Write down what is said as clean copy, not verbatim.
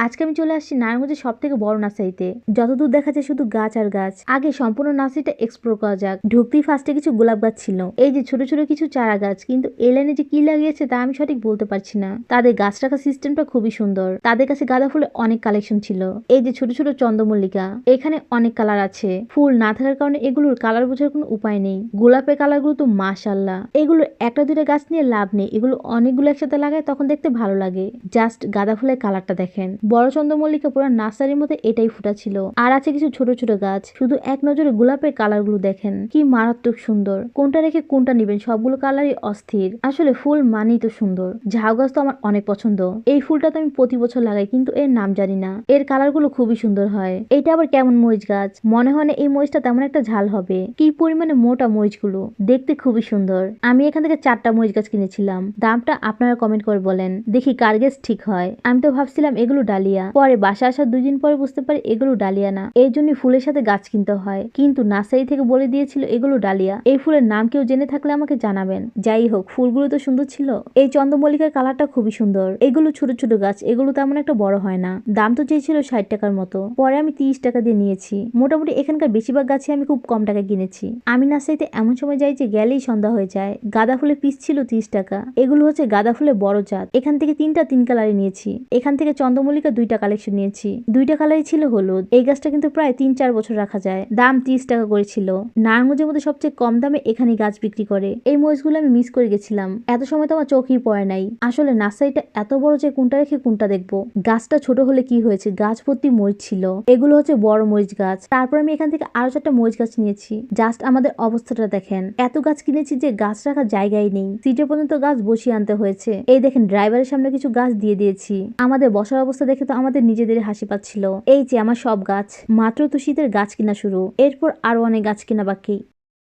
আজকে আমি চলে আসছি নারায়ণগঞ্জের সব থেকে বড় নার্সারিতে। যতদূর দেখা যায় শুধু গাছ আর গাছ। আগে সম্পূর্ণ নার্সারিটা এক্সপ্লোর করা যাক। ঢুকতেই ফার্স্টে কিছু গোলাপ গাছ ছিল, এই যে ছোট ছোট কিছু চারা গাছ, কিন্তু এই লাইনে যে কি লাগিয়েছে তা আমি সঠিক বলতে পারছি না। তাদের গাছ রাখার সিস্টেমটা খুবই সুন্দর। তাদের কাছে গাঁদা ফুলের অনেক কালেকশন ছিল। এই যে ছোট ছোট চন্দ্রমল্লিকা, এখানে অনেক কালার আছে। ফুল না থাকার কারণে এগুলোর কালার বোঝার কোনো উপায় নেই। গোলাপের কালার গুলো তো মাশাআল্লাহ। এগুলো একটা দুইটা গাছ নিয়ে লাভ নেই, এগুলো অনেকগুলো একসাথে লাগায় তখন দেখতে ভালো লাগে। জাস্ট গাঁদা ফুলের কালারটা দেখেন। বড় চন্দ্রমল্লিকা পুরো নার্সারির মধ্যে এটাই ফুটা ছিল। আর আছে কিছু ছোট ছোট গাছ। শুধু এক নজরে গোলাপের কালার গুলো দেখেন, কি মারাত্মক সুন্দর। কোনটা রেখে কোনটা নিবেন, সবগুলো কালারই অস্থির। আসলে ফুল মানেই তো সুন্দর। ঝাউ গাছ তো আমার অনেক পছন্দ। এই ফুলটা তো আমি প্রতি বছর লাগাই, কিন্তু এর নাম জানি না। এর কালার গুলো খুবই সুন্দর হয়। এটা আবার কেমন মরিচ গাছ, মনে হয় না এই মরিচটা তেমন একটা ঝাল হবে। কি পরিমাণে মোটা মরিচ গুলো, দেখতে খুবই সুন্দর। আমি এখান থেকে 4টা মরিচ গাছ কিনেছিলাম। দামটা আপনারা কমেন্ট করে বলেন, দেখি কার গেস ঠিক হয়। আমি তো ভাবছিলাম এগুলো ডালিয়া, পরে বাসা আসার 2 দিন পরে বুঝতে পারি এগুলো ডালিয়া না। এই জন্য ফুলের সাথে গাছ কিনতে হয়, কিন্তু নার্সারি থেকে বলে দিয়েছিল এগুলো ডালিয়া। এই ফুলের নাম কেউ জেনে থাকলে আমাকে জানাবেন। যাই হোক, ফুলগুলো তো সুন্দর ছিল। এই চন্দ্রমল্লিকার কালারটা খুবই সুন্দর। এগুলো ছোট ছোট গাছ, এগুলো তেমন একটা বড় হয় না। দাম তো চেয়েছিল 60 টাকার মতো, পরে আমি 30 টাকা দিয়ে নিয়েছি। মোটামুটি এখানকার বেশিরভাগ গাছে আমি খুব কম টাকা কিনেছি। আমি নার্সারিতে এমন সময় যাই যে গেলেই সন্ধ্যা হয়ে যায়। গাঁদা ফুলের পিস ছিল 30 টাকা। এগুলো হচ্ছে গাঁদা ফুলের বড় জাত। এখান থেকে 3টা 3 কালারে নিয়েছি। এখান থেকে চন্দ্রমল্লিকা 2টা কালেকশন নিয়েছি। 2টা কালারই ছিল হলুদ। এই গাছটা কিন্তু প্রায় 3-4 বছর রাখা যায়। দাম 30 টাকা করেছিল। নারায়ণগঞ্জের মধ্যে সবচেয়ে কম দামে এখানে গাছ বিক্রি করে। এই মরিচগুলো আমি মিস করে গেছিলাম। এত সময় তো আমার চোখেই পড়ে নাই। আসলে নার্সারিটা এত বড় যে কোনটা রেখে কোনটা দেখবো। গাছটা ছোট হলে কি হয়েছে, গাছ ভর্তি মরিচ ছিল। এগুলো হচ্ছে বড় মরিচ গাছ। তারপর আমি এখান থেকে আরো 4টা মরিচ গাছ নিয়েছি। জাস্ট আমাদের অবস্থাটা দেখেন, এত গাছ কিনেছি যে গাছ রাখার জায়গাই নেই। সিটে পর্যন্ত গাছ বসিয়ে আনতে হয়েছে। এই দেখেন, ড্রাইভারের সামনে কিছু গাছ দিয়ে দিয়েছি। আমাদের বসার অবস্থা দেখে তো আমাদের নিজেদের হাসি পাচ্ছিল। এই যে আমার সব গাছ। মাত্র তো শীতের গাছ কিনা শুরু, এরপর আরো অনেক গাছ কিনা বাকি।